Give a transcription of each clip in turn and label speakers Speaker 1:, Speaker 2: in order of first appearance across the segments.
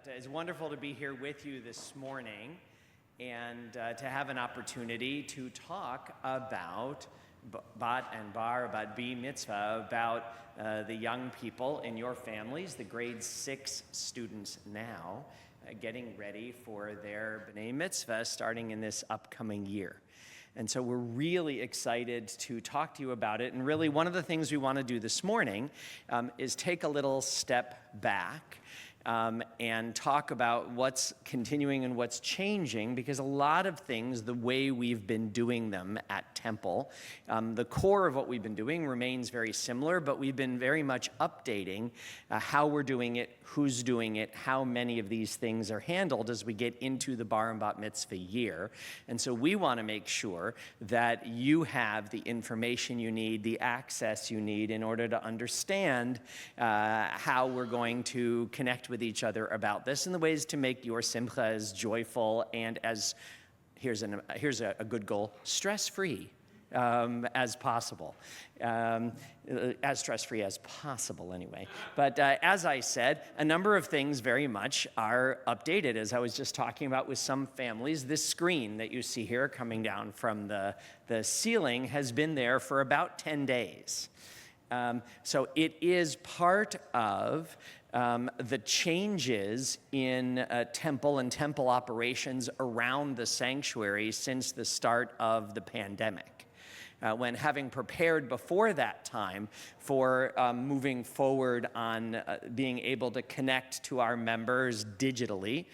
Speaker 1: It's wonderful to be here with you this morning and to have an opportunity to talk about bat and bar, about mitzvah, about the young people in your families, the grade 6 students now, getting ready for their b'nai mitzvah starting in this upcoming year. And so we're really excited to talk to you about it. And really one of the things we want to do this morning is take a little step back and talk about what's continuing and what's changing, because a lot of things, the way we've been doing them at Temple, the core of what we've been doing remains very similar, but we've been very much updating how we're doing it, who's doing it, how many of these things are handled as we get into the bar and bat mitzvah year. And so we want to make sure that you have the information you need, the access you need in order to understand how we're going to connect with each other about this and the ways to make your simcha as joyful and as, here's a good goal, stress-free as possible. As stress-free as possible anyway. But as I said, a number of things very much are updated. As I was just talking about with some families, this screen that you see here coming down from the ceiling has been there for about 10 days. So it is part of the changes in temple and temple operations around the sanctuary since the start of the pandemic. When having prepared before that time for moving forward on being able to connect to our members digitally,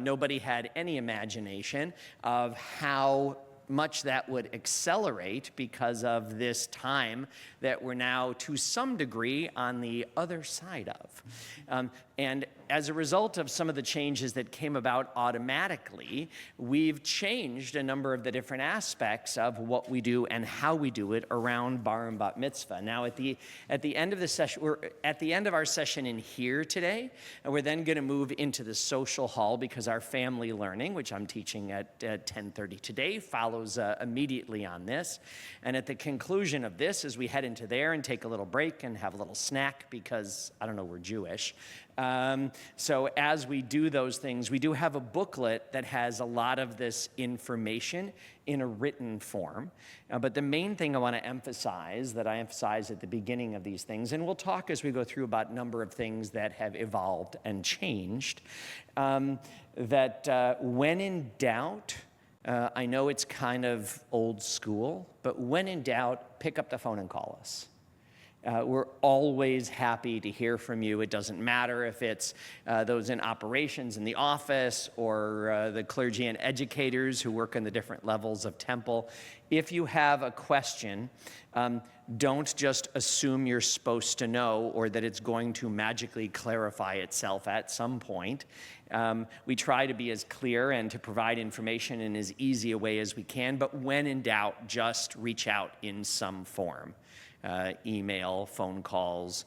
Speaker 1: nobody had any imagination of how much that would accelerate because of this time that we're now to some degree on the other side of. And as a result of some of the changes that came about automatically, we've changed a number of the different aspects of what we do and how we do it around bar and bat mitzvah. Now at the end of the session, we're at the end of our session in here today, and we're then going to move into the social hall because our family learning, which I'm teaching at 10:30 today, follows immediately on this. And at the conclusion of this, as we head into there and take a little break and have a little snack because, I don't know, we're Jewish. So as we do those things, we do have a booklet that has a lot of this information in a written form. But the main thing I want to emphasize, that I emphasize at the beginning of these things, and we'll talk as we go through about a number of things that have evolved and changed, that when in doubt, I know it's kind of old school, but when in doubt, pick up the phone and call us. We're always happy to hear from you. It doesn't matter if it's those in operations in the office or the clergy and educators who work in the different levels of Temple. If you have a question, don't just assume you're supposed to know or that it's going to magically clarify itself at some point. We try to be as clear and to provide information in as easy a way as we can, but when in doubt, just reach out in some form. Email, phone calls,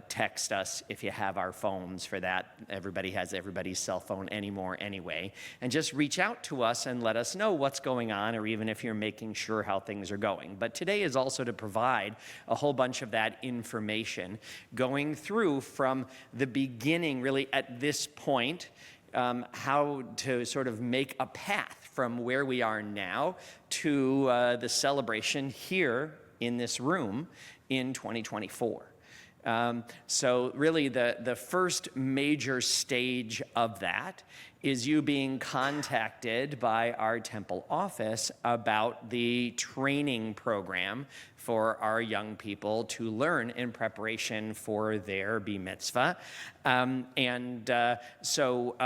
Speaker 1: text us if you have our phones for that. Everybody has everybody's cell phone anymore anyway. And just reach out to us and let us know what's going on, or even if you're making sure how things are going. But today is also to provide a whole bunch of that information going through from the beginning, really at this point, how to sort of make a path from where we are now to the celebration here in this room in 2024. So really the first major stage of that is you being contacted by our Temple office about the training program for our young people to learn in preparation for their mitzvah. So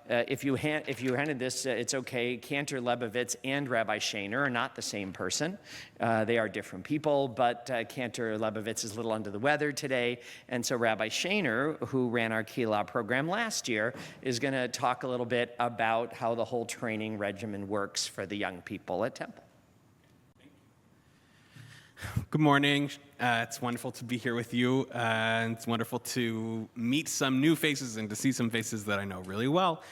Speaker 1: if you handed this, it's okay. Cantor Lebovitz and Rabbi Shaner are not the same person. They are different people, but Cantor Lebovitz is a little under the weather today. And so Rabbi Shaner, who ran our Kehillah program last year, is going to talk a little bit about how the whole training regimen works for the young people at Temple.
Speaker 2: Good morning. It's wonderful to be here with you. It's wonderful to meet some new faces and to see some faces that I know really well.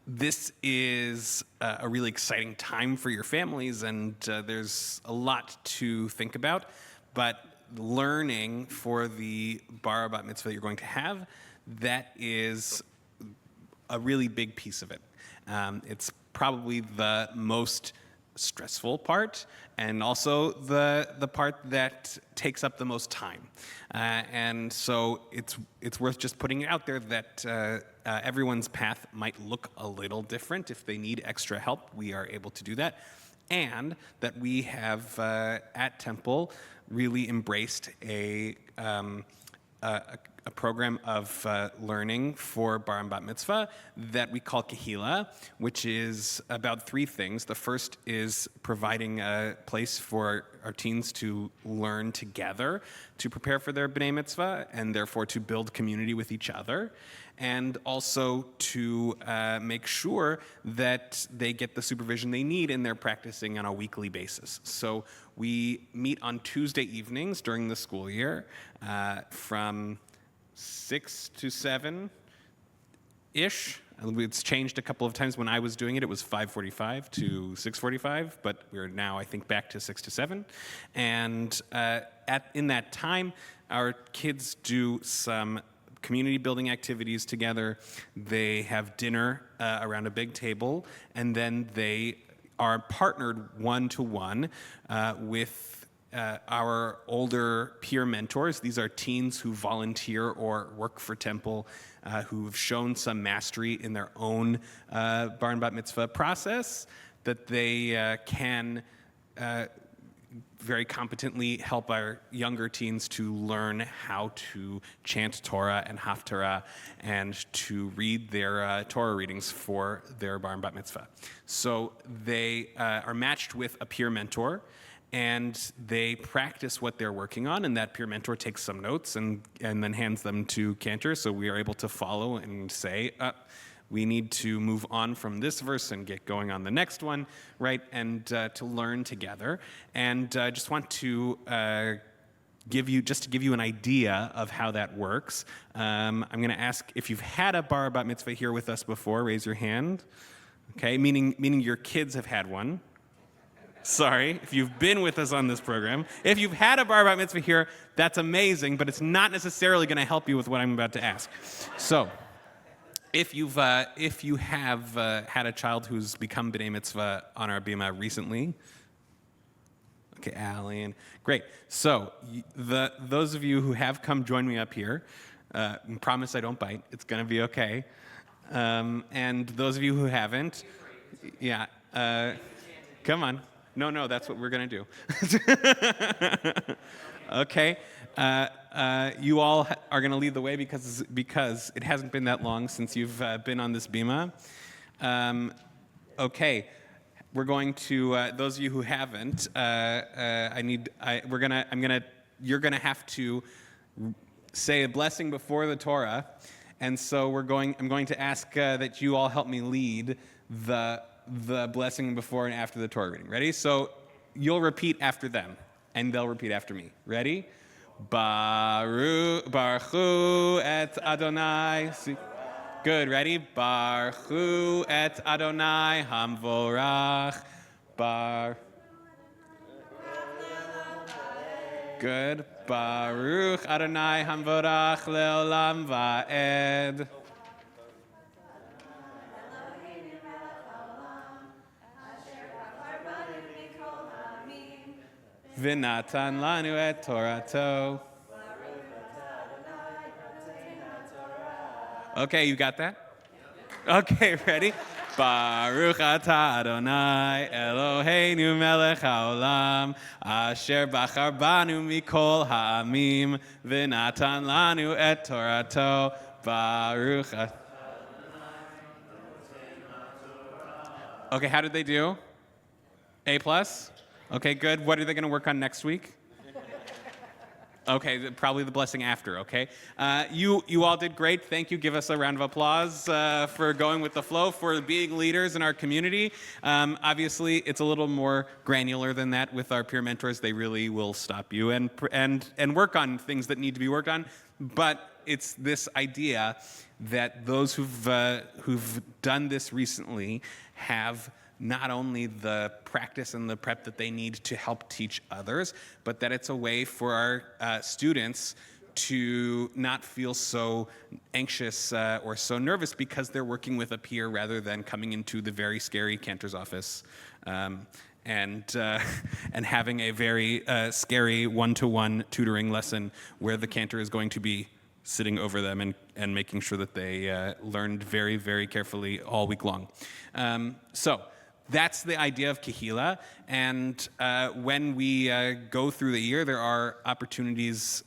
Speaker 2: This is a really exciting time for your families, and there's a lot to think about. But learning for the bar bat mitzvah you're going to have, that is a really big piece of it. It's probably the most stressful part, and also the part that takes up the most time. And so it's worth just putting it out there that everyone's path might look a little different. If they need extra help, we are able to do that. And that we have at Temple really embraced a program of learning for bar and bat mitzvah that we call Kehila, which is about three things. The first is providing a place for our teens to learn together, to prepare for their b'nai mitzvah, and therefore to build community with each other, and also to make sure that they get the supervision they need in their practicing on a weekly basis. So we meet on Tuesday evenings during the school year from 6 to 7-ish. It's changed a couple of times. When I was doing it, it was 5:45 to 6:45, but we're now, I think, back to 6 to 7. And in that time, our kids do some community building activities together. They have dinner around a big table, and then they are partnered one-to-one with our older peer mentors. These are teens who volunteer or work for Temple, who've shown some mastery in their own bar and bat mitzvah process, that they can very competently help our younger teens to learn how to chant Torah and Haftarah and to read their Torah readings for their bar and bat mitzvah. So they are matched with a peer mentor, and they practice what they're working on, and that peer mentor takes some notes and then hands them to Cantor, so we are able to follow and say, we need to move on from this verse and get going on the next one, right? And to learn together. And I just want to give you an idea of how that works. I'm going to ask if you've had a bar bat mitzvah here with us before. Raise your hand. Okay, meaning your kids have had one. Sorry, if you've been with us on this program. If you've had a bar bat mitzvah here, that's amazing, but it's not necessarily going to help you with what I'm about to ask. So, if you have had a child who's become b'nai mitzvah on our bima recently, okay, Alan, great. So, those of you who have come join me up here. Promise I don't bite. It's going to be okay. And those of you who haven't, yeah, come on. No, that's what we're going to do. Okay. You all are going to lead the way because it hasn't been that long since you've been on this bima. Okay. We're going to those of you who haven't. You're going to have to say a blessing before the Torah, and so I'm going to ask that you all help me lead the blessing before and after the Torah reading. Ready? So you'll repeat after them, and they'll repeat after me. Ready? Baruch Hu et Adonai. Good. Ready? Baruch Hu et Adonai Hamvorach. Good. Baruch Adonai Hamvorach Leolam Va'ed. V'natan lanu et Torato. Okay, you got that? Okay, ready? Baruch atah Adonai Eloheinu melech haolam asher bachar banu mikol ha'amim v'natan lanu et Torato. Baruch atah. Okay, how did they do? A+? Okay, good. What are they going to work on next week? Okay, probably the blessing after, okay? You all did great. Thank you. Give us a round of applause for going with the flow, for being leaders in our community. Obviously, it's a little more granular than that with our peer mentors. They really will stop you and work on things that need to be worked on. But it's this idea that those who've done this recently have not only the practice and the prep that they need to help teach others, but that it's a way for our students to not feel so anxious or so nervous because they're working with a peer rather than coming into the very scary cantor's office and having a very scary one-to-one tutoring lesson where the cantor is going to be sitting over them and making sure that they learned very, very carefully all week long. So that's the idea of Kehila. And when we go through the year, there are opportunities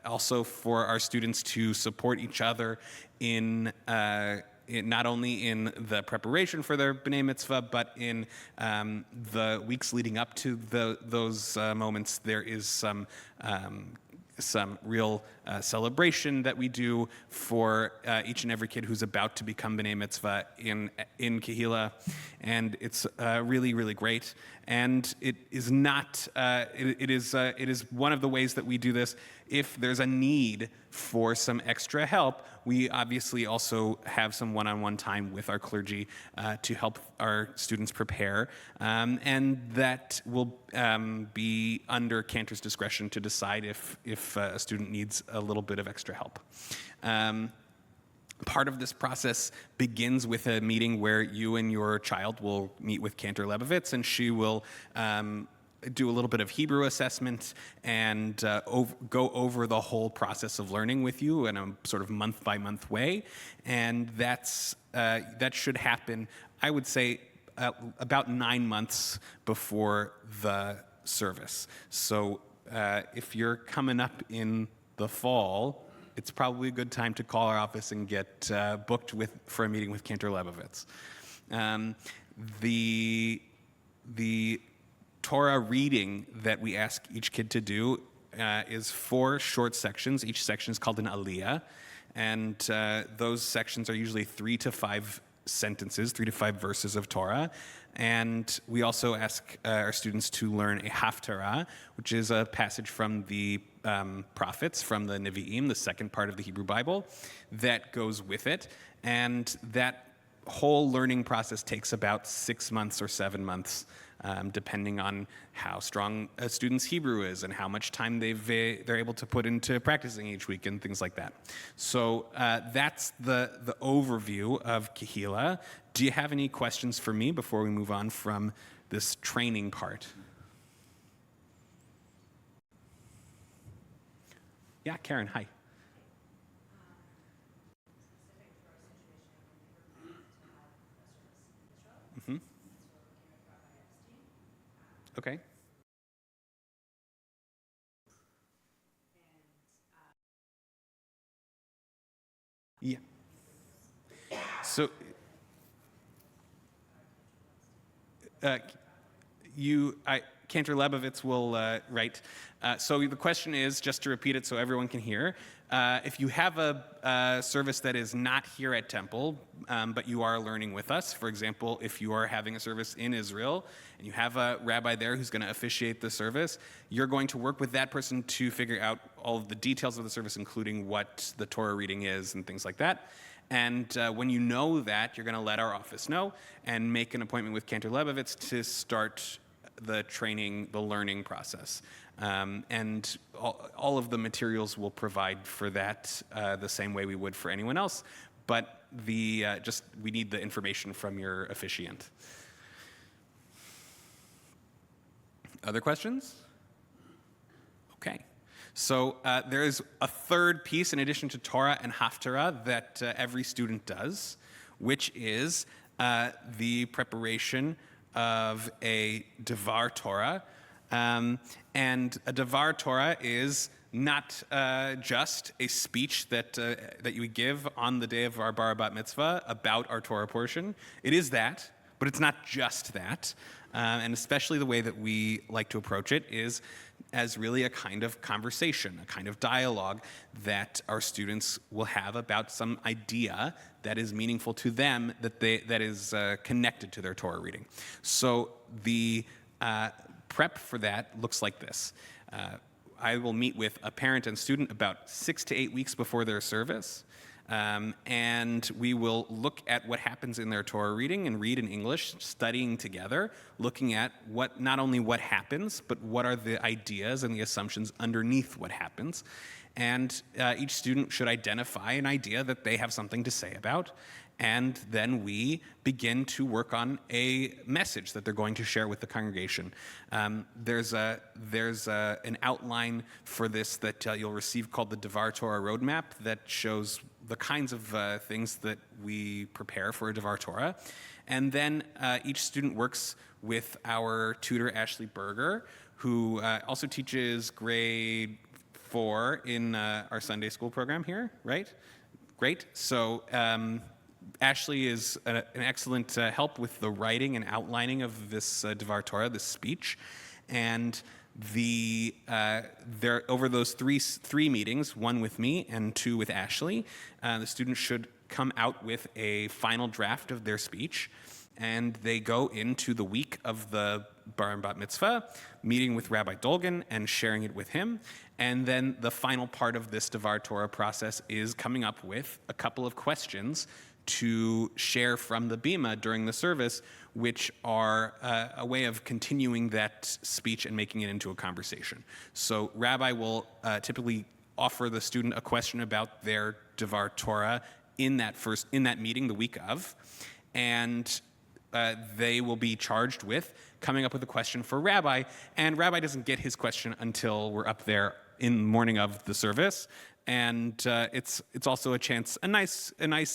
Speaker 2: also for our students to support each other in not only in the preparation for their B'nai Mitzvah, but in the weeks leading up to those moments. There is some real celebration that we do for each and every kid who's about to become B'nai Mitzvah in Kehila, and it's really, really great. And it is not. It is one of the ways that we do this. If there's a need for some extra help, we obviously also have some one-on-one time with our clergy to help our students prepare, and that will be under cantor's discretion to decide if a student needs a little bit of extra help. Part of this process begins with a meeting where you and your child will meet with Cantor Lebovitz, and she will do a little bit of Hebrew assessment and go over the whole process of learning with you in a sort of month-by-month way. And that should happen, I would say, about 9 months before the service. So if you're coming up in the fall, it's probably a good time to call our office and get booked for a meeting with Cantor Lebovitz. The Torah reading that we ask each kid to do is 4 short sections. Each section is called an aliyah, and those sections are usually 3 to 5 sentences, 3 to 5 verses of Torah. And we also ask our students to learn a haftarah, which is a passage from the prophets, from the Nevi'im, the second part of the Hebrew Bible, that goes with it. And that whole learning process takes about 6 months or 7 months, depending on how strong a student's Hebrew is and how much time they're able to put into practicing each week and things like that. So that's the overview of Kehila. Do you have any questions for me before we move on from this training part? Yeah, Karen, hi. Mm-hmm. Okay. Yeah. So Cantor Lebovitz will write. So the question is, just to repeat it so everyone can hear, if you have a service that is not here at Temple, but you are learning with us, for example, if you are having a service in Israel and you have a rabbi there who's going to officiate the service, you're going to work with that person to figure out all of the details of the service, including what the Torah reading is and things like that. And when you know that, you're going to let our office know and make an appointment with Cantor Lebovitz to start the training, the learning process. And all of the materials will provide for that the same way we would for anyone else, but we need the information from your officiant. Other questions? Okay. So there is a third piece in addition to Torah and Haftarah that every student does, which is the preparation of a Devar Torah. And a Devar Torah is not just a speech that you give on the day of our Bar Bat Mitzvah about our Torah portion. It is that, but it's not just that. And especially the way that we like to approach it is as really a kind of conversation, a kind of dialogue that our students will have about some idea that is meaningful to them, that is connected to their Torah reading. So the prep for that looks like this. I will meet with a parent and student about 6 to 8 weeks before their service. And we will look at what happens in their Torah reading and read in English, studying together, looking at not only what happens, but what are the ideas and the assumptions underneath what happens. And each student should identify an idea that they have something to say about. And then we begin to work on a message that they're going to share with the congregation. There's an outline for this that you'll receive called the Devar Torah Roadmap that shows the kinds of things that we prepare for a Devar Torah. And then each student works with our tutor, Ashley Berger, who also teaches grade 4 in our Sunday school program here, right? Great. So Ashley is an excellent help with the writing and outlining of this Devar Torah, this speech. And over those three meetings, 1 with me and 2 with Ashley, the students should come out with a final draft of their speech. And they go into the week of the bar and bat mitzvah, meeting with Rabbi Dolgan and sharing it with him. And then the final part of this Devar Torah process is coming up with a couple of questions to share from the bima during the service, which are a way of continuing that speech and making it into a conversation. So Rabbi will typically offer the student a question about their Devar Torah in that meeting the week of, and they will be charged with coming up with a question for Rabbi, and Rabbi doesn't get his question until we're up there in the morning of the service. And it's also a nice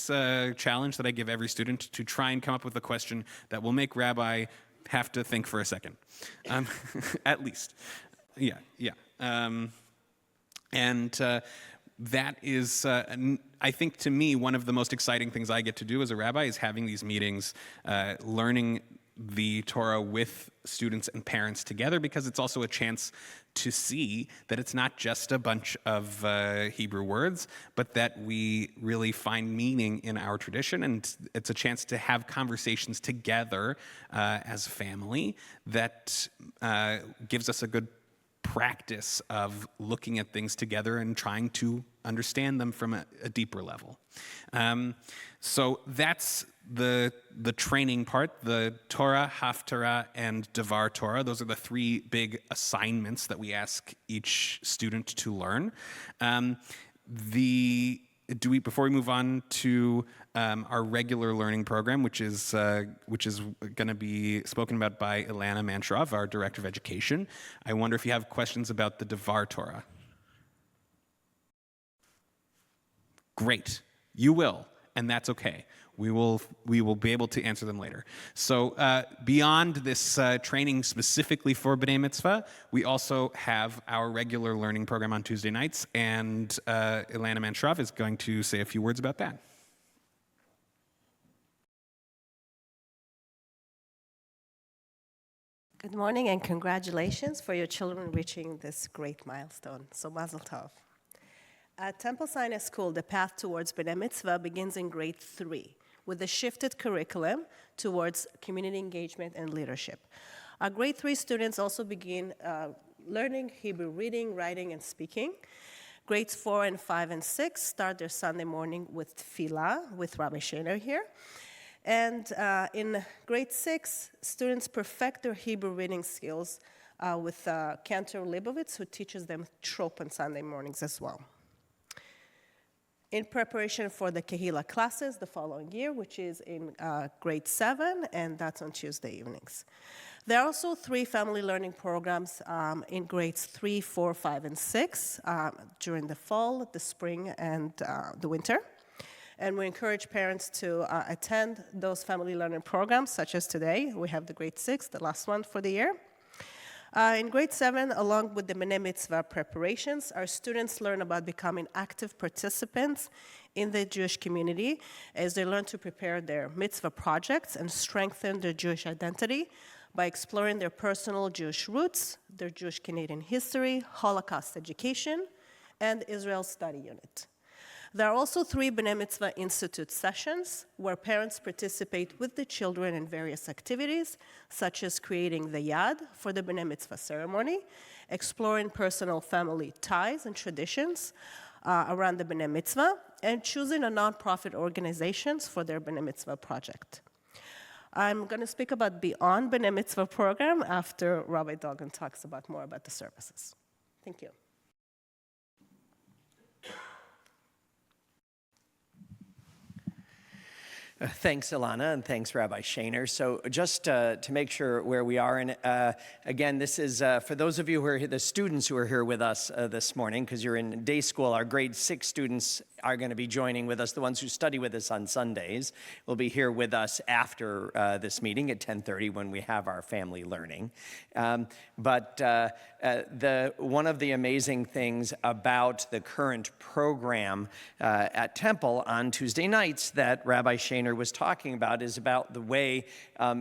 Speaker 2: challenge that I give every student to try and come up with a question that will make Rabbi have to think for a second, at least. Yeah. That is, I think, to me, one of the most exciting things I get to do as a rabbi is having these meetings, learning the Torah with students and parents together, because it's also a chance to see that it's not just a bunch of Hebrew words, but that we really find meaning in our tradition, and it's a chance to have conversations together as a family that gives us a good practice of looking at things together and trying to understand them from a deeper level. So that's the training part, the Torah, Haftarah, and Devar Torah. Those are the 3 big assignments that we ask each student to learn. Before we move on to our regular learning program, which is going to be spoken about by Ilana Manshrov, our Director of Education, I wonder if you have questions about the Devar Torah. Great, you will, and that's okay. We will be able to answer them later. So beyond this training specifically for B'nai Mitzvah, we also have our regular learning program on Tuesday nights, and Ilana Manshrov is going to say a few words about that.
Speaker 3: Good morning and congratulations for your children reaching this great milestone. So Mazel Tov. At Temple Sinai School, the path towards B'nai Mitzvah begins in grade 3 with a shifted curriculum towards community engagement and leadership. Our grade 3 students also begin learning Hebrew reading, writing, and speaking. Grades 4 and 5 and 6 start their Sunday morning with tefillah with Rabbi Shaner here. And in grade 6, students perfect their Hebrew reading skills with Cantor Leibovitz, who teaches them trope on Sunday mornings as well. In preparation for the Kehila classes the following year, which is in grade 7, and that's on Tuesday evenings. There are also 3 family learning programs in grades 3, 4, 5, and 6 during the fall, the spring, and the winter. And we encourage parents to attend those family learning programs, such as today. We have the grade 6, the last one for the year. In grade 7, along with the B'nai Mitzvah preparations, our students learn about becoming active participants in the Jewish community as they learn to prepare their mitzvah projects and strengthen their Jewish identity by exploring their personal Jewish roots, their Jewish Canadian history, Holocaust education, and Israel Study Unit. There are also 3 B'nai Mitzvah Institute sessions where parents participate with the children in various activities, such as creating the yad for the B'nai Mitzvah ceremony, exploring personal family ties and traditions around the B'nai Mitzvah, and choosing a nonprofit organizations for their B'nai Mitzvah project. I'm going to speak about Beyond B'nai Mitzvah program after Rabbi Dolgan talks more about the services. Thank you.
Speaker 1: Thanks, Ilana, and thanks, Rabbi Shaner. So just to make sure where we are, and again, this is for those of you who are here, the students who are here with us this morning, because you're in day school, our grade 6 students are going to be joining with us. The ones who study with us on Sundays will be here with us after this meeting at 10:30 when we have our family learning. But one of the amazing things about the current program at Temple on Tuesday nights that Rabbi Shaner was talking about is about the way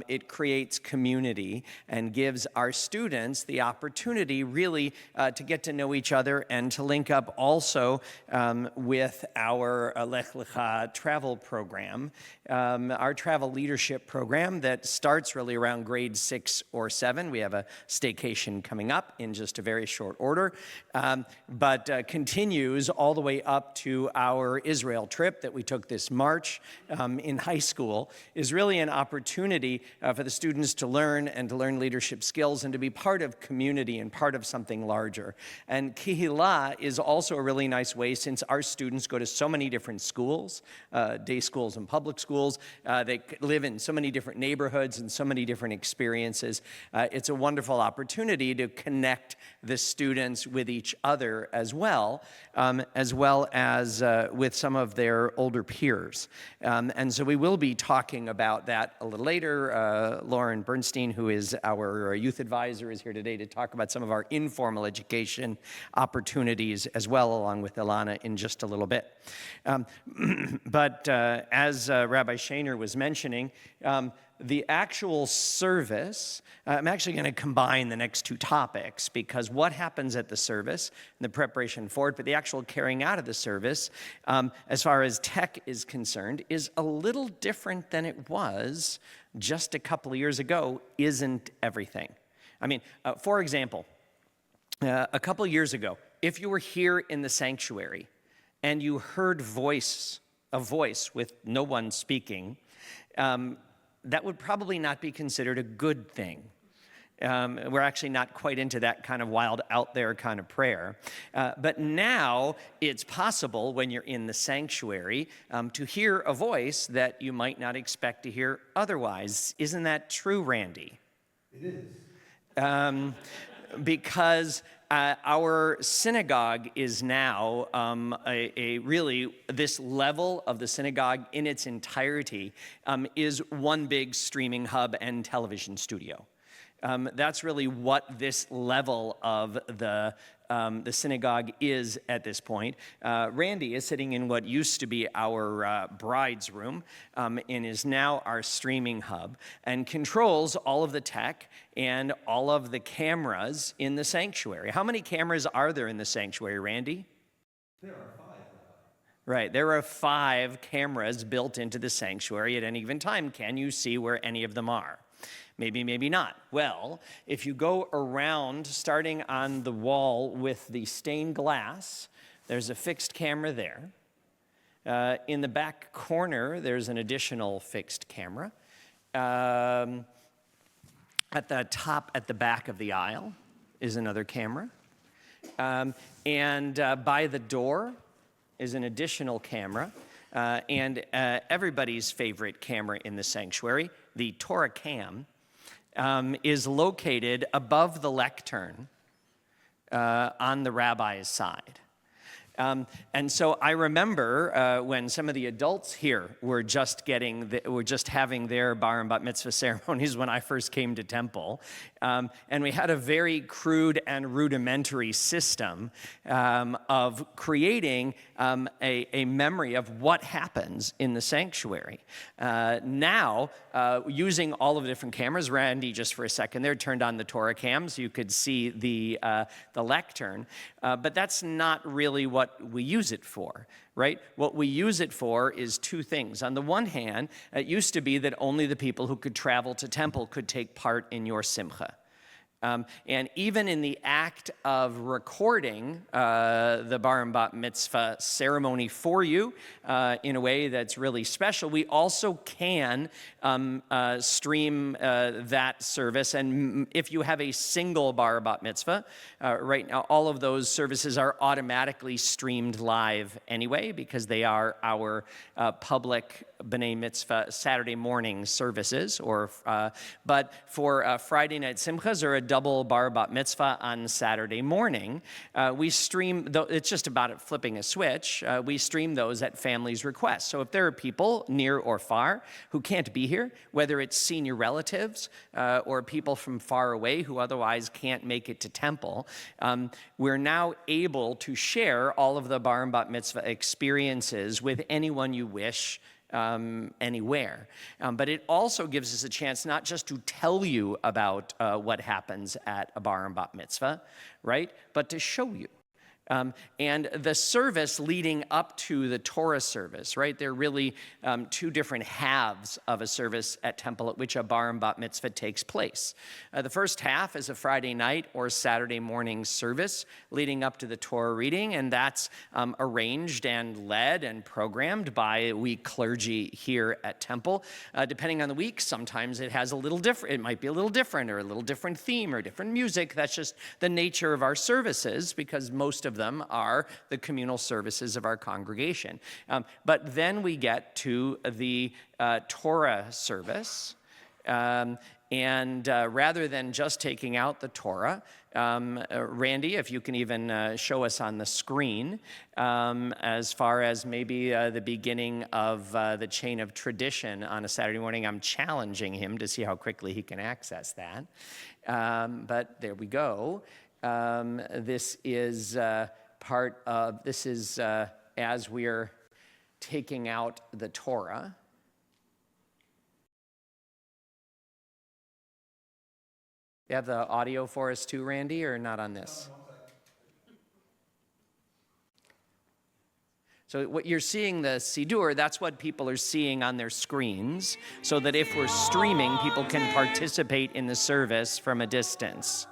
Speaker 1: it creates community and gives our students the opportunity really to get to know each other and to link up also with our Lech Lecha travel program, our travel leadership program that starts really around grade 6 or 7. We have a staycation coming up in just a very short order, but continues all the way up to our Israel trip that we took this March in high school, is really an opportunity for the students to learn and to learn leadership skills and to be part of community and part of something larger. And Kihila is also a really nice way, since our students go to so many different schools, day schools and public schools. They live in so many different neighborhoods and so many different experiences. It's a wonderful opportunity to connect the students with each other as well as with some of their older peers. And so we will be talking about that a little later. Lauren Bernstein, who is our youth advisor, is here today to talk about some of our informal education opportunities as well, along with Ilana in just a little bit. But as Rabbi Shaner was mentioning, the actual service, I'm actually going to combine the next two topics, because what happens at the service and the preparation for it, but the actual carrying out of the service, as far as tech is concerned, is a little different than it was just a couple of years ago, isn't everything. I mean, for example, a couple of years ago, if you were here in the sanctuary and you heard a voice with no one speaking, that would probably not be considered a good thing. We're actually not quite into that kind of wild, out there kind of prayer. But now it's possible when you're in the sanctuary to hear a voice that you might not expect to hear otherwise. Isn't that true, Randy?
Speaker 4: It is.
Speaker 1: Because our synagogue is now really, this level of the synagogue in its entirety is one big streaming hub and television studio. That's really what this level of the synagogue is at this point. Randy is sitting in what used to be our bride's room and is now our streaming hub, and controls all of the tech and all of the cameras in the sanctuary. How many cameras are there in the sanctuary, Randy?
Speaker 4: There are 5, Rabbi.
Speaker 1: Right, there are 5 cameras built into the sanctuary at any given time. Can you see where any of them are? Maybe, maybe not. Well, if you go around, starting on the wall with the stained glass, there's a fixed camera there. In the back corner, there's an additional fixed camera. At the top, at the back of the aisle, is another camera. And by the door is an additional camera. And everybody's favorite camera in the sanctuary, the Torah cam, is located above the lectern on the rabbi's side. And so I remember when some of the adults here were just having their bar and bat mitzvah ceremonies when I first came to Temple, and we had a very crude and rudimentary system of creating a memory of what happens in the sanctuary. Now, using all of the different cameras, Randy just for a second there turned on the Torah cam so you could see the lectern, but that's not really what we use it for, right? What we use it for is two things. On the one hand, it used to be that only the people who could travel to Temple could take part in your simcha. And even in the act of recording the bar and bat mitzvah ceremony for you in a way that's really special, we also can stream that service. And if you have a single bar bat mitzvah, right now all of those services are automatically streamed live anyway, because they are our public B'nai Mitzvah Saturday morning services, but for Friday night simchas or a double bar bat mitzvah on Saturday morning, we stream, it's just about flipping a switch, we stream those at families' request. So if there are people near or far who can't be here, whether it's senior relatives or people from far away who otherwise can't make it to Temple, we're now able to share all of the bar and bat mitzvah experiences with anyone you wish, anywhere. But it also gives us a chance not just to tell you about what happens at a bar and bat mitzvah, right, but to show you. And the service leading up to the Torah service, right? There are really two different halves of a service at Temple at which a bar and bat mitzvah takes place. The first half is a Friday night or Saturday morning service leading up to the Torah reading, and that's arranged and led and programmed by we clergy here at Temple. Depending on the week, sometimes it has a little different, it might be a little different or a little different theme or different music. That's just the nature of our services because most of them are the communal services of our congregation. But then we get to the Torah service, and rather than just taking out the Torah, Randy, if you can even show us on the screen, as far as maybe the beginning of the chain of tradition on a Saturday morning, I'm challenging him to see how quickly he can access that. But there we go. This is part of, this is as we're taking out the Torah. You have the audio for us too, Randy, or not on this? So what you're seeing, the Siddur, that's what people are seeing on their screens, so that if we're streaming, people can participate in the service from a distance.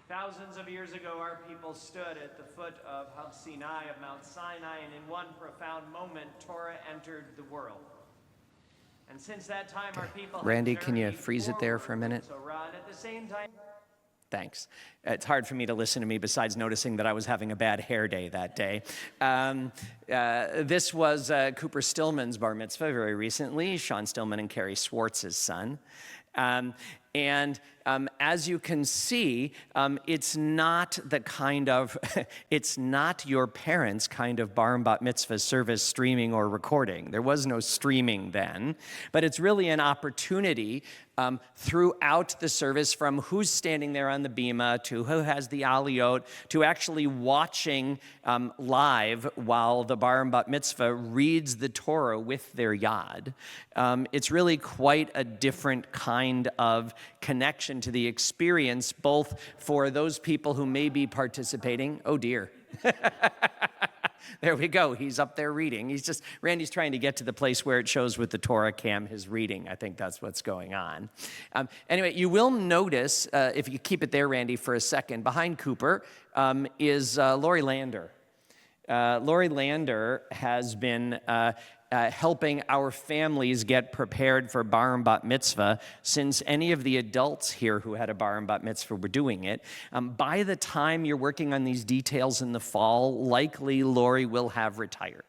Speaker 1: Thousands of years ago, our people stood at the foot of Sinai, of Mount Sinai, and in one profound moment, Torah entered the world. And since that time, our people. Randy, can you freeze it there for a minute? At the same time. Thanks. It's hard for me to listen to me besides noticing that I was having a bad hair day that day. This was Cooper Stillman's bar mitzvah very recently, Sean Stillman and Carrie Swartz's son. As you can see, it's not the kind of, it's not your parents' kind of bar and bat mitzvah service streaming or recording. There was no streaming then, but it's really an opportunity throughout the service, from who's standing there on the bima to who has the aliyot, to actually watching live while the bar and bat mitzvah reads the Torah with their yad. It's really quite a different kind of connection to the experience, both for those people who may be participating. Oh dear. There we go. He's up there reading. Randy's trying to get to the place where it shows with the Torah cam his reading. I think that's what's going on. Anyway, you will notice, if you keep it there, Randy, for a second, behind Cooper is Lori Lander. Lori Lander has been helping our families get prepared for bar and bat mitzvah since any of the adults here who had a bar and bat mitzvah were doing it. By the time you're working on these details in the fall, likely Lori will have retired.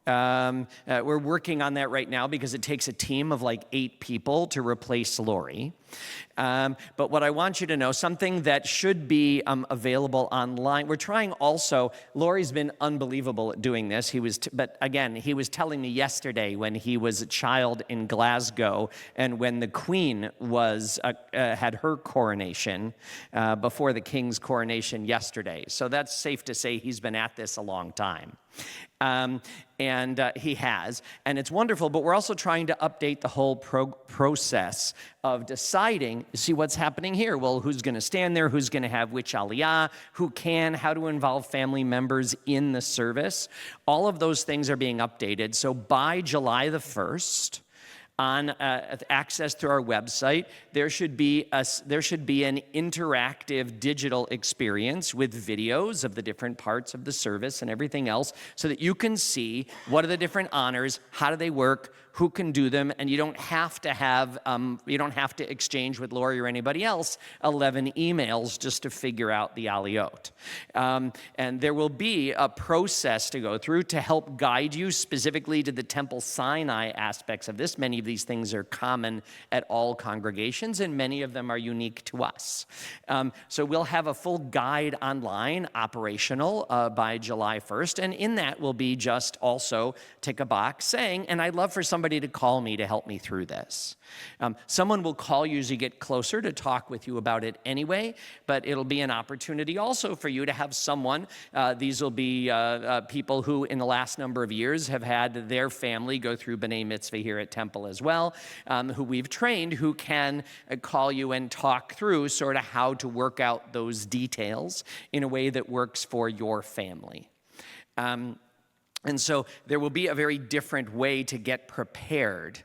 Speaker 1: We're working on that right now because it takes a team of like 8 people to replace Lori. But what I want you to know, something that should be available online, we're trying also, Lori's been unbelievable at doing this. But again, he was telling me yesterday when he was a child in Glasgow and when the Queen had her coronation before the King's coronation yesterday. So that's safe to say he's been at this a long time. And he has, and it's wonderful, but we're also trying to update the whole process of deciding exciting. See what's happening here. Well, who's going to stand there? Who's going to have which aliyah? Who can? How to involve family members in the service? All of those things are being updated. So by July the 1st, on access through our website, there should be an interactive digital experience with videos of the different parts of the service and everything else, so that you can see what are the different honors, how do they work, who can do them, and you don't have to exchange with Lori or anybody else 11 emails just to figure out the aliyot. And there will be a process to go through to help guide you specifically to the Temple Sinai aspects of this. Many of these things are common at all congregations, and many of them are unique to us. So we'll have a full guide online, operational, by July 1st, and in that will be just also tick a box saying, and I'd love for somebody to call me to help me through this. Someone will call you as you get closer to talk with you about it anyway, but it'll be an opportunity also for you to have someone, these will be people who in the last number of years have had their family go through B'nai Mitzvah here at Temple as well, who we've trained, who can call you and talk through sort of how to work out those details in a way that works for your family. And so there will be a very different way to get prepared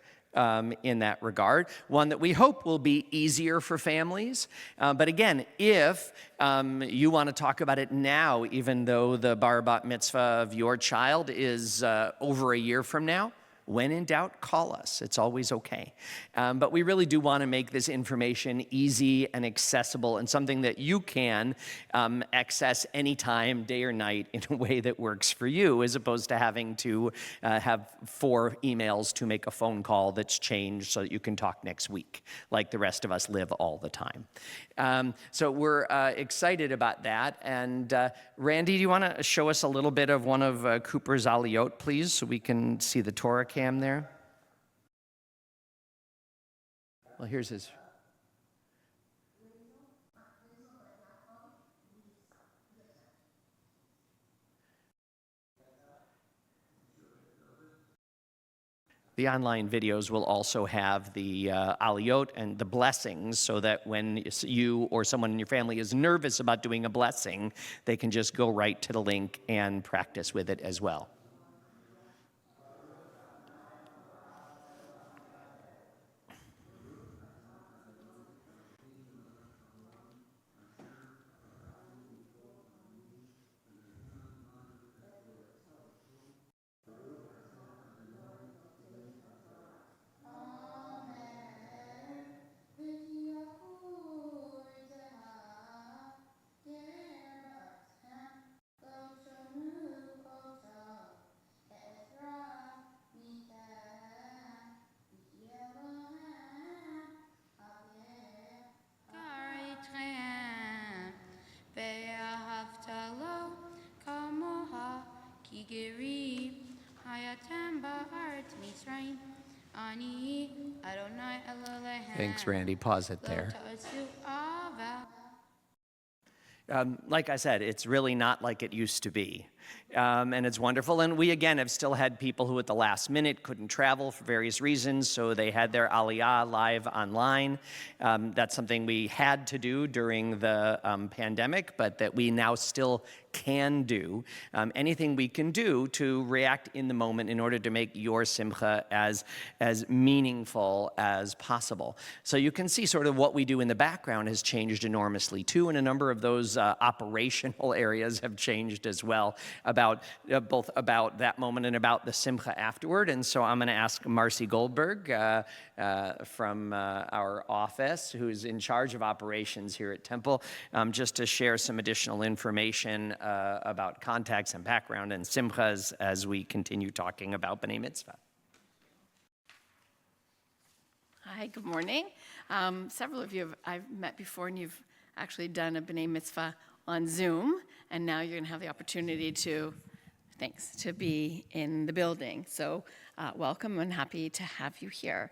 Speaker 1: in that regard, one that we hope will be easier for families. But again, if you want to talk about it now, even though the bar bat mitzvah of your child is over a year from now, when in doubt, call us. It's always okay. But we really do want to make this information easy and accessible and something that you can access anytime, day or night, in a way that works for you, as opposed to having to have 4 emails to make a phone call that's changed so that you can talk next week, like the rest of us live all the time. So we're excited about that. And Randy, do you want to show us a little bit of one of Cooper's aliyot, please, so we can see the Torah cam there? Well, here's his. The online videos will also have the aliyot and the blessings, so that when you or someone in your family is nervous about doing a blessing, they can just go right to the link and practice with it as well. Thanks, Randy. Pause it there. Like I said, it's really not like it used to be. And it's wonderful. And we, again, have still had people who at the last minute couldn't travel for various reasons, so they had their aliyah live online. That's something we had to do during the pandemic, but that we now still can do. Anything we can do to react in the moment in order to make your simcha as meaningful as possible. So you can see sort of what we do in the background has changed enormously too, and a number of those operational areas have changed as well, about both about that moment and about the simcha afterward. And so I'm going to ask Marcy Goldberg from our office, who's in charge of operations here at Temple, just to share some additional information about context and background and simchas as we continue talking about B'nai Mitzvah.
Speaker 5: Hi, good morning. Several of you I've met before, and you've actually done a B'nai Mitzvah on Zoom, and now you're going to have the opportunity to be in the building. So welcome, and happy to have you here.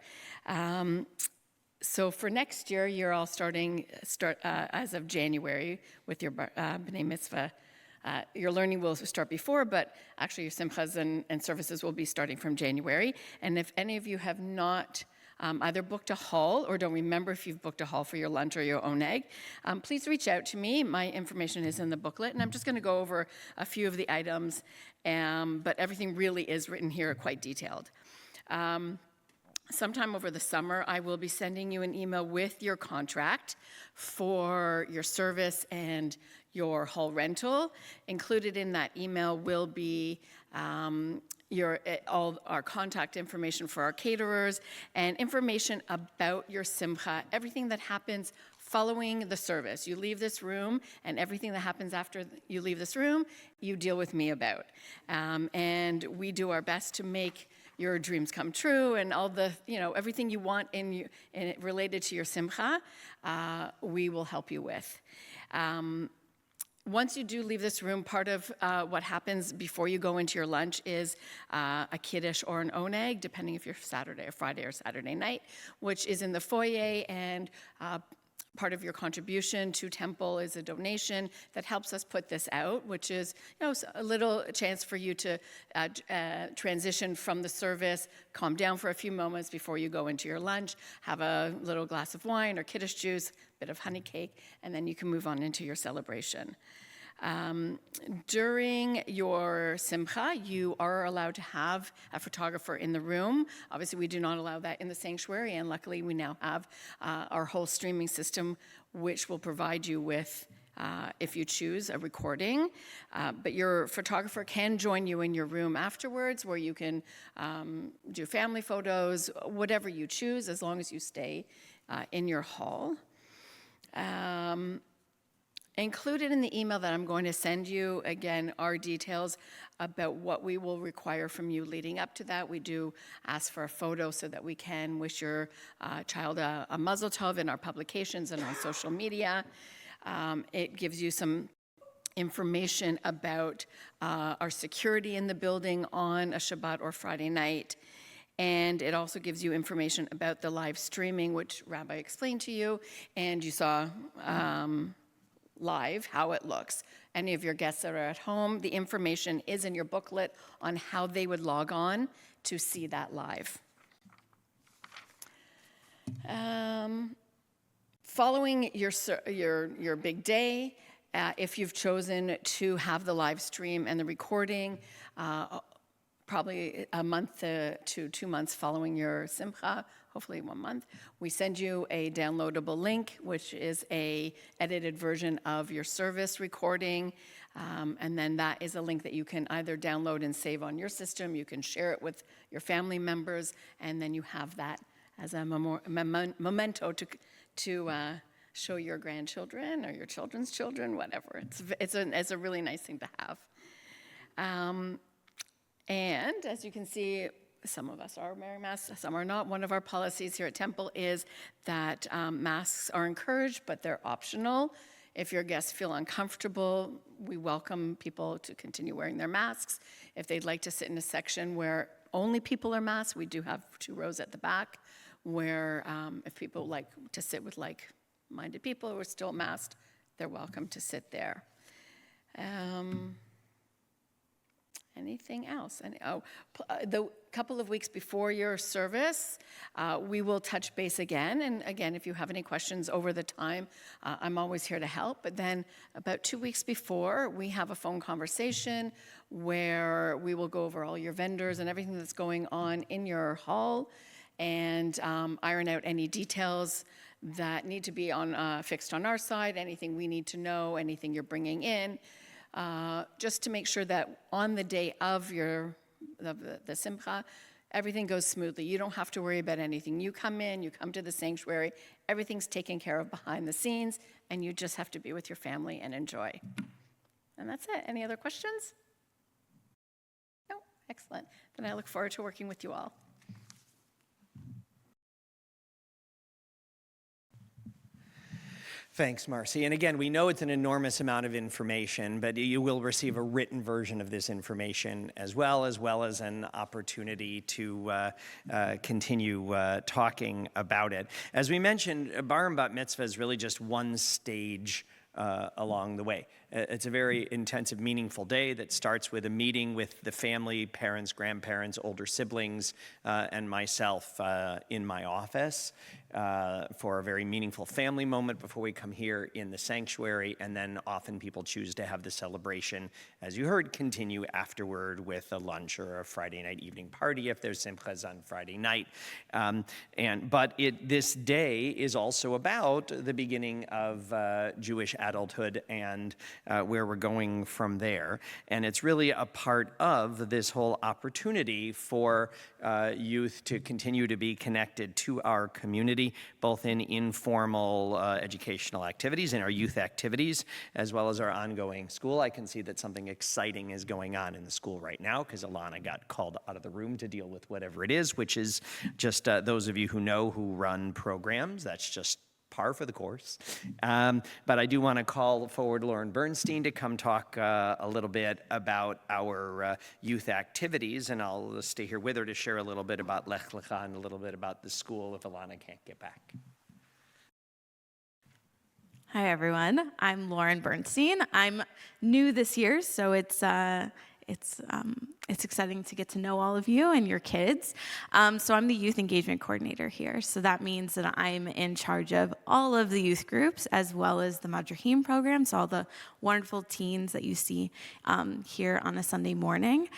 Speaker 5: So for next year, you're all start as of January with your B'nai Mitzvah. Your learning will start before, but actually your simchas and services will be starting from January. And if any of you have not either booked a hall or don't remember if you've booked a hall for your lunch or your oneg, please reach out to me. My information is in the booklet, and I'm just going to go over a few of the items, but everything really is written here quite detailed. Sometime over the summer, I will be sending you an email with your contract for your service and your hall rental. Included in that email will be all our contact information for our caterers and information about your simcha, everything that happens following the service. You leave this room, and everything that happens after you leave this room, you deal with me about. And we do our best to make your dreams come true, and all the, everything you want related to your simcha, we will help you with. Once you do leave this room, part of what happens before you go into your lunch is a kiddush or an oneg, depending if you're Saturday or Friday or Saturday night, which is in the foyer, and part of your contribution to Temple is a donation that helps us put this out, which is a little chance for you to transition from the service, calm down for a few moments before you go into your lunch, have a little glass of wine or kiddush juice, bit of honey cake, and then you can move on into your celebration. During your simcha, you are allowed to have a photographer in the room. Obviously, we do not allow that in the sanctuary, and luckily we now have our whole streaming system, which will provide you with, if you choose, a recording. But your photographer can join you in your room afterwards, where you can do family photos, whatever you choose, as long as you stay in your hall. Included in the email that I'm going to send you, again, are details about what we will require from you leading up to that. We do ask for a photo so that we can wish your child a mazel tov in our publications and on social media. It gives you some information about our security in the building on a Shabbat or Friday night. And it also gives you information about the live streaming, which Rabbi explained to you, and you saw live how it looks. Any of your guests that are at home, the information is in your booklet on how they would log on to see that live. Following your big day, if you've chosen to have the live stream and the recording, probably a month to 2 months following your simcha, hopefully 1 month, we send you a downloadable link, which is a edited version of your service recording. And then that is a link that you can either download and save on your system, you can share it with your family members, and then you have that as a memento to show your grandchildren or your children's children, whatever. It's a really nice thing to have. And as you can see, some of us are wearing masks, some are not. One of our policies here at Temple is that masks are encouraged, but they're optional. If your guests feel uncomfortable, we welcome people to continue wearing their masks. If they'd like to sit in a section where only people are masked, we do have 2 rows at the back where if people like to sit with like-minded people who are still masked, they're welcome to sit there. Anything else? The couple of weeks before your service, we will touch base again. And again, if you have any questions over the time, I'm always here to help. But then about 2 weeks before, we have a phone conversation where we will go over all your vendors and everything that's going on in your hall and iron out any details that need to be fixed on our side, anything we need to know, anything you're bringing in. Just to make sure that on the day of the simcha, everything goes smoothly. You don't have to worry about anything. You come in, you come to the sanctuary, everything's taken care of behind the scenes, and you just have to be with your family and enjoy. And that's it. Any other questions? No? Excellent. Then I look forward to working with you all.
Speaker 1: Thanks, Marcy. And again, we know it's an enormous amount of information, but you will receive a written version of this information as well as an opportunity to continue talking about it. As we mentioned, Bar and Bat Mitzvah is really just one stage along the way. it's a very intensive, meaningful day that starts with a meeting with the family, parents, grandparents, older siblings, and myself in my office for a very meaningful family moment before we come here in the sanctuary. And then often people choose to have the celebration, as you heard, continue afterward with a lunch or a Friday night evening party if there's simchas on Friday night. But this day is also about the beginning of Jewish adulthood and where we're going from there. And it's really a part of this whole opportunity for youth to continue to be connected to our community, both in informal educational activities, in our youth activities, as well as our ongoing school. I can see that something exciting is going on in the school right now because Alana got called out of the room to deal with whatever it is, which is just those of you who know who run programs, that's just par for the course. But I do want to call forward Lauren Bernstein to come talk a little bit about our youth activities, and I'll stay here with her to share a little bit about Lech Lecha and a little bit about the school if Alana can't get back.
Speaker 6: Hi, everyone. I'm Lauren Bernstein. I'm new this year, so it's exciting to get to know all of you and your kids. So I'm the youth engagement coordinator here. So that means that I'm in charge of all of the youth groups as well as the Madrahim program, so all the wonderful teens that you see here on a Sunday morning.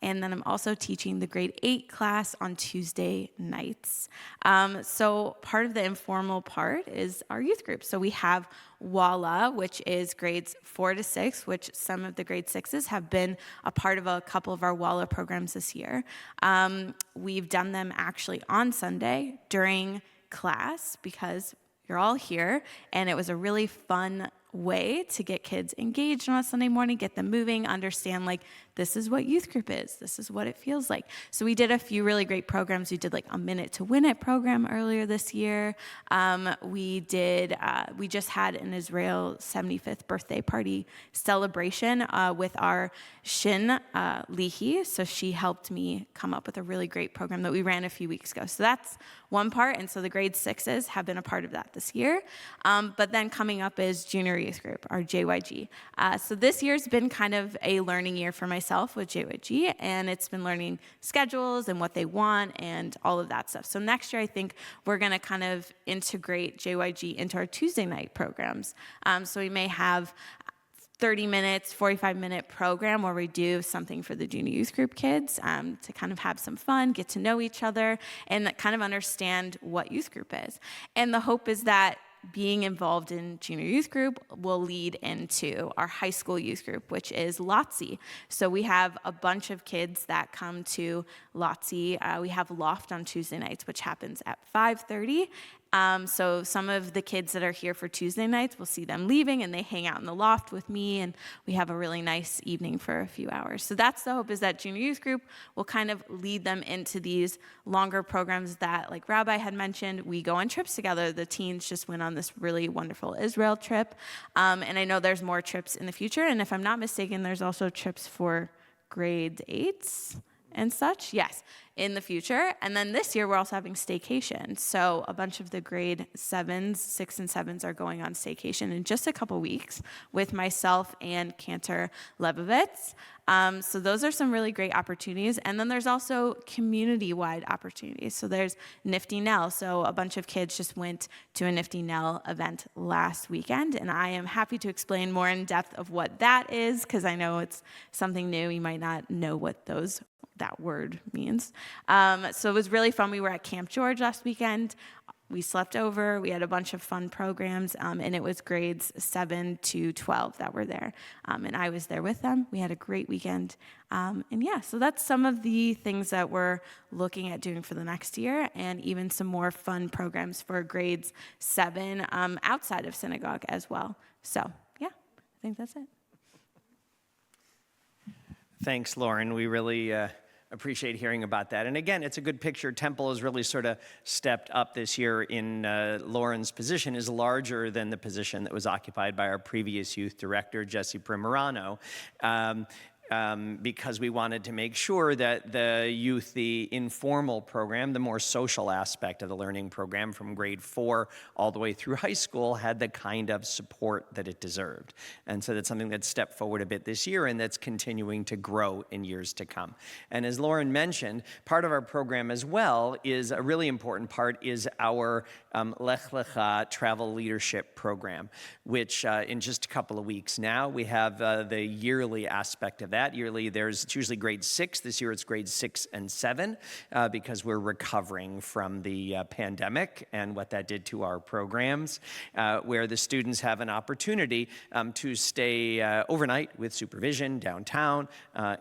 Speaker 6: And then I'm also teaching the grade 8 class on Tuesday nights. So part of the informal part is our youth group. So we have Walla, which is grades 4 to 6, which some of the grade 6s have been a part of a couple of our Walla programs this year. We've done them actually on Sunday during class because you're all here, and it was a really fun way to get kids engaged on a Sunday morning, get them moving, understand like this is what youth group is, this is what it feels like. So we did a few really great programs. We did like a Minute to Win It program earlier this year. We just had an Israel 75th birthday party celebration with our Shin Lihi. So she helped me come up with a really great program that we ran a few weeks ago. So that's one part, and so the grade 6s have been a part of that this year. But then coming up is junior youth group, our JYG. So this year's been kind of a learning year for myself with JYG, and it's been learning schedules and what they want and all of that stuff. So next year, I think we're going to kind of integrate JYG into our Tuesday night programs. So we may have 30 minutes, 45-minute program where we do something for the junior youth group kids to kind of have some fun, get to know each other, and kind of understand what youth group is. And the hope is that being involved in junior youth group will lead into our high school youth group, which is LOTSI. So we have a bunch of kids that come to LOTSI. We have Loft on Tuesday nights, which happens at 5:30. So some of the kids that are here for Tuesday nights, we'll see them leaving and they hang out in the loft with me, and we have a really nice evening for a few hours. So that's the hope, is that junior youth group will kind of lead them into these longer programs that, like Rabbi had mentioned, we go on trips together. The teens just went on this really wonderful Israel trip. And I know there's more trips in the future. And if I'm not mistaken, there's also trips for grade 8s and such, yes, in the future. And then this year, we're also having staycation. So a bunch of the grade 7s, 6 and 7s are going on staycation in just a couple weeks with myself and Cantor Lebovitz. So those are some really great opportunities. And then there's also community-wide opportunities. So there's Nifty Nell. So a bunch of kids just went to a Nifty Nell event last weekend, and I am happy to explain more in depth of what that is, because I know it's something new. You might not know what that word means. So it was really fun. We were at Camp George last weekend. We slept over. We had a bunch of fun programs, and it was grades 7 to 12 that were there. And I was there with them. We had a great weekend. So that's some of the things that we're looking at doing for the next year, and even some more fun programs for grades 7 outside of synagogue as well. So, yeah, I think that's it.
Speaker 1: Thanks, Lauren. We really appreciate hearing about that. And again, it's a good picture. Temple has really sort of stepped up this year in Lauren's position is larger than the position that was occupied by our previous youth director, Jesse Primerano. because we wanted to make sure that the youth, the informal program, the more social aspect of the learning program from grade 4 all the way through high school had the kind of support that it deserved. And so that's something that stepped forward a bit this year and that's continuing to grow in years to come. And as Lauren mentioned, part of our program as well is a really important part is our Lech Lecha travel leadership program, which in just a couple of weeks now, we have the yearly aspect of that. Yearly, it's usually grade 6. This year it's grade 6 and 7 because we're recovering from the pandemic and what that did to our programs, where the students have an opportunity to stay overnight with supervision downtown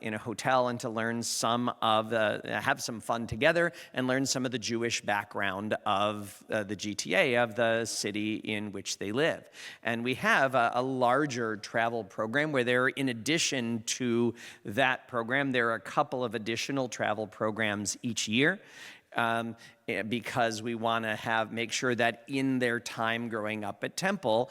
Speaker 1: in a hotel and to learn have some fun together and learn some of the Jewish background of the GTA, of the city in which they live. And we have a larger travel program where there, in addition to that program, there are a couple of additional travel programs each year. Because we want to make sure that in their time growing up at Temple,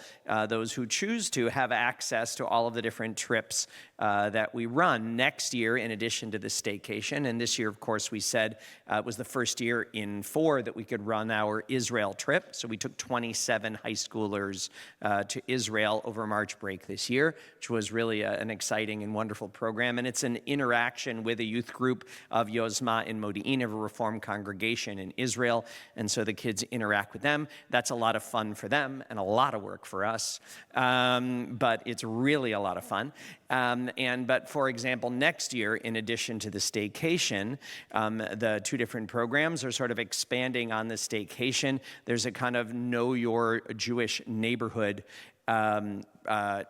Speaker 1: those who choose to have access to all of the different trips that we run next year in addition to the staycation. And this year, of course, we said it was the first year in 4 that we could run our Israel trip. So we took 27 high schoolers to Israel over March break this year, which was really an exciting and wonderful program. And it's an interaction with a youth group of Yozma in Modi'in, of a Reformed congregation in Israel, and so the kids interact with them. That's a lot of fun for them and a lot of work for us, but it's really a lot of fun. But for example, next year, in addition to the staycation, the 2 different programs are sort of expanding on the staycation. There's a kind of know your Jewish neighborhood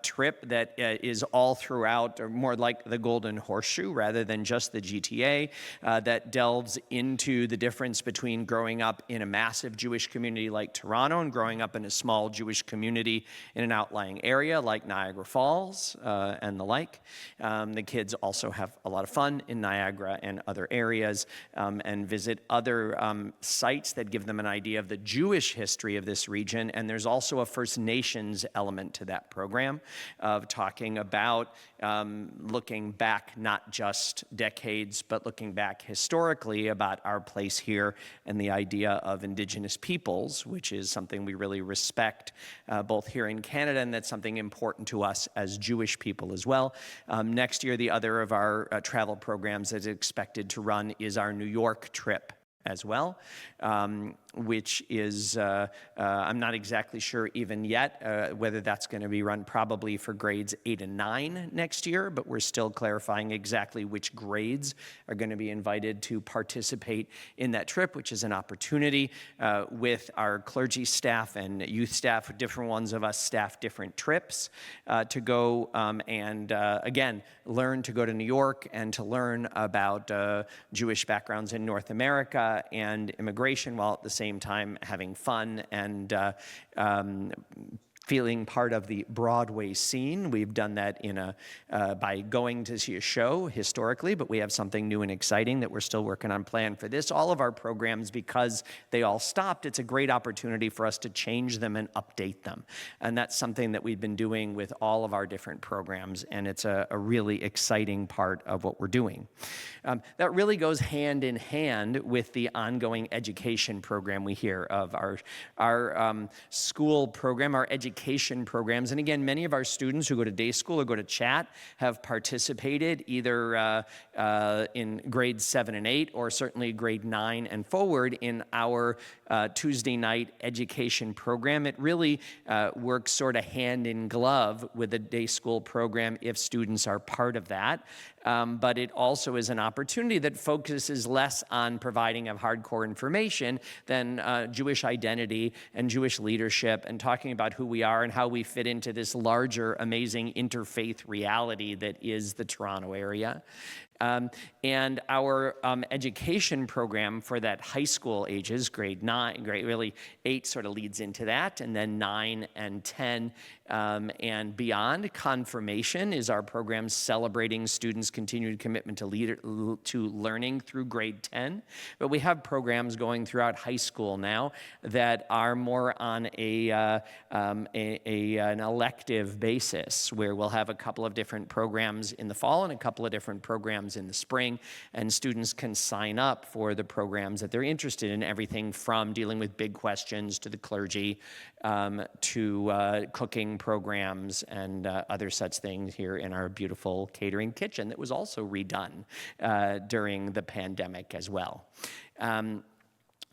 Speaker 1: trip that is all throughout, or more like the Golden Horseshoe rather than just the GTA, that delves into the difference between growing up in a massive Jewish community like Toronto and growing up in a small Jewish community in an outlying area like Niagara Falls and the like. The kids also have a lot of fun in Niagara and other areas and visit other sites that give them an idea of the Jewish history of this region. And there's also a First Nations element to that program of talking about looking back not just decades, but looking back historically about our place here and the idea of Indigenous peoples, which is something we really respect both here in Canada, and that's something important to us as Jewish people as well. Next year, the other of our travel programs that's expected to run is our New York trip as well, which is, I'm not exactly sure even yet whether that's going to be run probably for grades 8 and 9 next year, but we're still clarifying exactly which grades are going to be invited to participate in that trip, which is an opportunity with our clergy staff and youth staff, different ones of us staff different trips to go and again, learn to go to New York and to learn about Jewish backgrounds in North America and immigration, while at the same time having fun and feeling part of the Broadway scene. We've done that by going to see a show historically, but we have something new and exciting that we're still working on plan for this. All of our programs, because they all stopped, it's a great opportunity for us to change them and update them. And that's something that we've been doing with all of our different programs, and it's a really exciting part of what we're doing. That really goes hand in hand with the ongoing education program we hear of, our school program, our education programs. And again, many of our students who go to day school or go to chat have participated either in grades 7 and 8 or certainly grade 9 and forward in our Tuesday night education program. It really works sort of hand in glove with the day school program if students are part of that. But it also is an opportunity that focuses less on providing of hardcore information than Jewish identity and Jewish leadership and talking about who we are and how we fit into this larger, amazing interfaith reality that is the Toronto area. And our education program for that high school ages, grade 9, really 8 sort of leads into that, and then 9 and 10 and beyond. Confirmation is our program celebrating students' continued commitment to learning through grade 10. But we have programs going throughout high school now that are more on an elective basis, where we'll have a couple of different programs in the fall and a couple of different programs in the spring, and students can sign up for the programs that they're interested in, everything from dealing with big questions to the clergy, to cooking programs and other such things here in our beautiful catering kitchen that was also redone during the pandemic as well.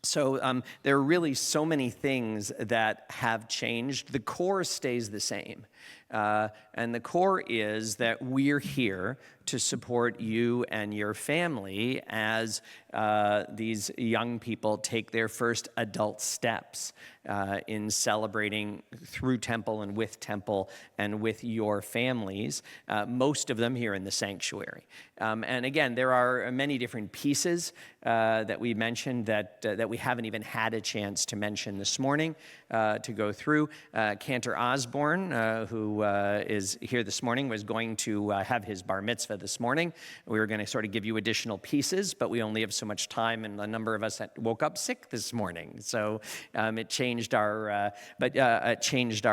Speaker 1: So there are really so many things that have changed. The core stays the same. And the core is that we're here to support you and your family as these young people take their first adult steps in celebrating through Temple and with your families, most of them here in the sanctuary. And again, there are many different pieces that we mentioned that we haven't even had a chance to mention this morning to go through. Cantor Osborne, who is here this morning, was going to have his bar mitzvah this morning. We were going to sort of give you additional pieces, but we only have so much time, and a number of us woke up sick this morning. So it changed our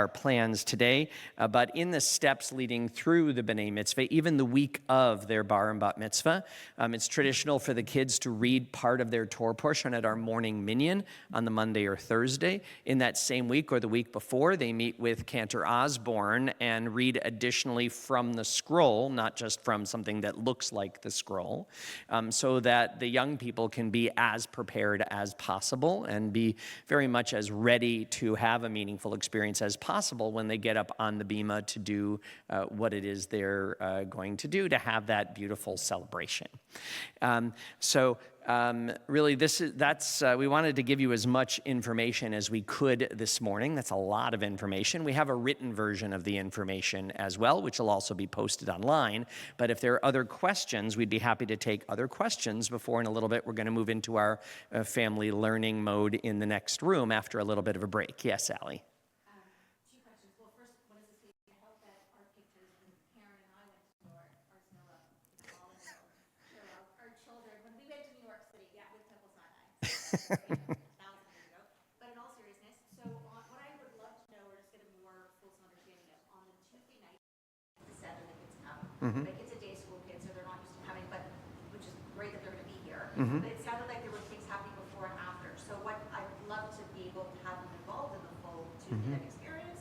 Speaker 1: plans today. But in the steps leading through the B'nai Mitzvah, even the week of their bar and bat mitzvah, it's traditional for the kids to read part of their Torah portion at our morning minyan on the Monday or Thursday. In that same week or the week before, they meet with Cantor Osborne and read additionally from the scroll, not just from something that looks like the scroll, so that the young people can be as prepared as possible and be very much as ready to have a meaningful experience as possible when they get up on the bima to do what it is they're going to do to have that beautiful celebration. Really, we wanted to give you as much information as we could this morning. That's a lot of information. We have a written version of the information as well, which will also be posted online. But if there are other questions, we'd be happy to take other questions before in a little bit we're going to move into our family learning mode in the next room after a little bit of a break. Yes, Sally?
Speaker 7: Two questions. Well, first, what does this mean? I hope that our pictures, when Karen and I went to our Snilla, our children, when we went to New York City, with Temple Sinai, 1,000 years ago. But in all seriousness, what I would love to know, or just get a more fulsome understanding of, on the Tuesday night, 7, the kids come. Like, it's a day school kid, so they're not used to having, which is great that they're going to be here. But it sounded like there were things happening before and after. So what I'd love to be able to have them involved in the full Tuesday night experience,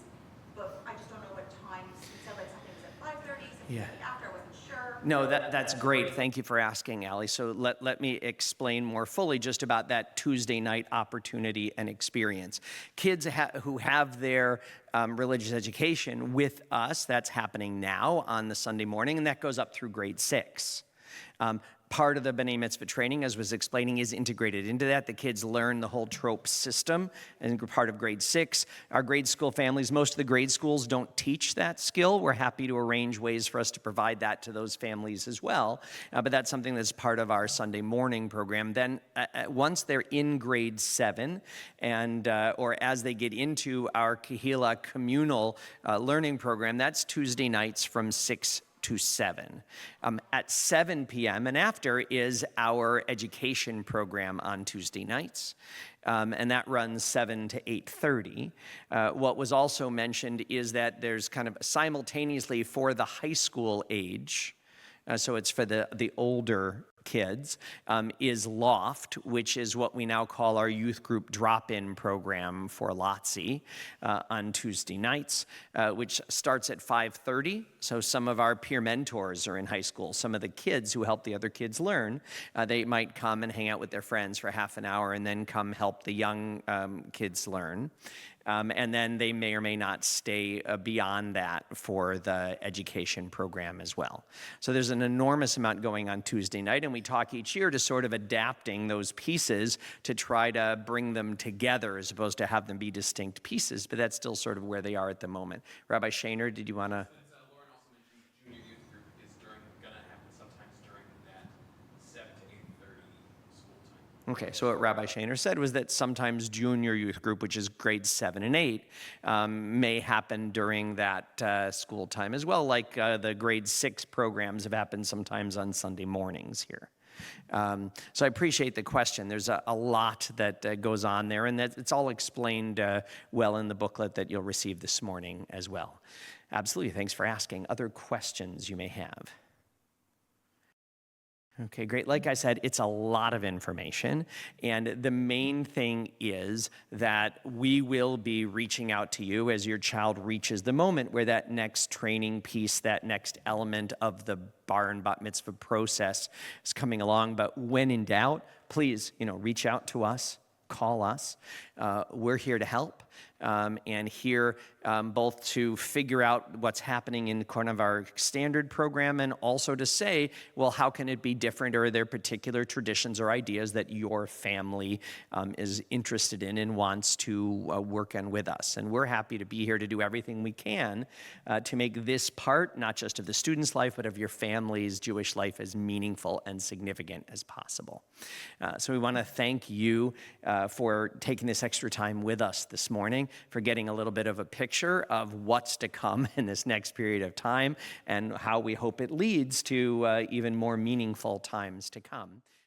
Speaker 7: but I just don't know what times. It sounded like something was at 5:30, something after. I wasn't sure.
Speaker 1: No, that's great. Thank you for asking, Allie. So let me explain more fully just about that Tuesday night opportunity and experience. Kids who have their religious education with us, that's happening now on the Sunday morning, and that goes up through grade 6. Part of the B'nai Mitzvah training, as was explaining, is integrated into that. The kids learn the whole trope system and part of grade 6. Our grade school families, most of the grade schools don't teach that skill. We're happy to arrange ways for us to provide that to those families as well. But that's something that's part of our Sunday morning program. Then once they're in grade 7 and or as they get into our Kehillah communal learning program, that's Tuesday nights from 6 to 7. At 7 p.m. and after is our education program on Tuesday nights, and that runs 7 to 8:30. What was also mentioned is that there's kind of simultaneously for the high school age, so it's for the older kids, is Loft, which is what we now call our youth group drop-in program for LOTC on Tuesday nights, which starts at 5:30. So some of our peer mentors are in high school. Some of the kids who help the other kids learn, they might come and hang out with their friends for half an hour and then come help the young kids learn. And then they may or may not stay beyond that for the education program as well. So there's an enormous amount going on Tuesday night, and we talk each year to sort of adapting those pieces to try to bring them together as opposed to have them be distinct pieces, but that's still sort of where they are at the moment. Rabbi Shaner, did you want to?
Speaker 2: Lauren also mentioned junior youth group is going to happen sometimes during that
Speaker 1: Okay, so what Rabbi Shaner said was that sometimes junior youth group, which is grades 7 and 8, may happen during that school time as well, like the grade 6 programs have happened sometimes on Sunday mornings here. So I appreciate the question. There's a lot that goes on there, and that it's all explained well in the booklet that you'll receive this morning as well. Absolutely, thanks for asking. Other questions you may have? Okay, great. Like I said, it's a lot of information, and the main thing is that we will be reaching out to you as your child reaches the moment where that next training piece, that next element of the bar and bat mitzvah process is coming along. But when in doubt, please, reach out to us, call us. We're here to help. And here both to figure out what's happening in kind of our standard program and also to say, well, how can it be different, or are there particular traditions or ideas that your family is interested in and wants to work on with us? And we're happy to be here to do everything we can to make this part, not just of the student's life, but of your family's Jewish life, as meaningful and significant as possible. So we want to thank you for taking this extra time with us this morning, for getting a little bit of a picture of what's to come in this next period of time and how we hope it leads to even more meaningful times to come.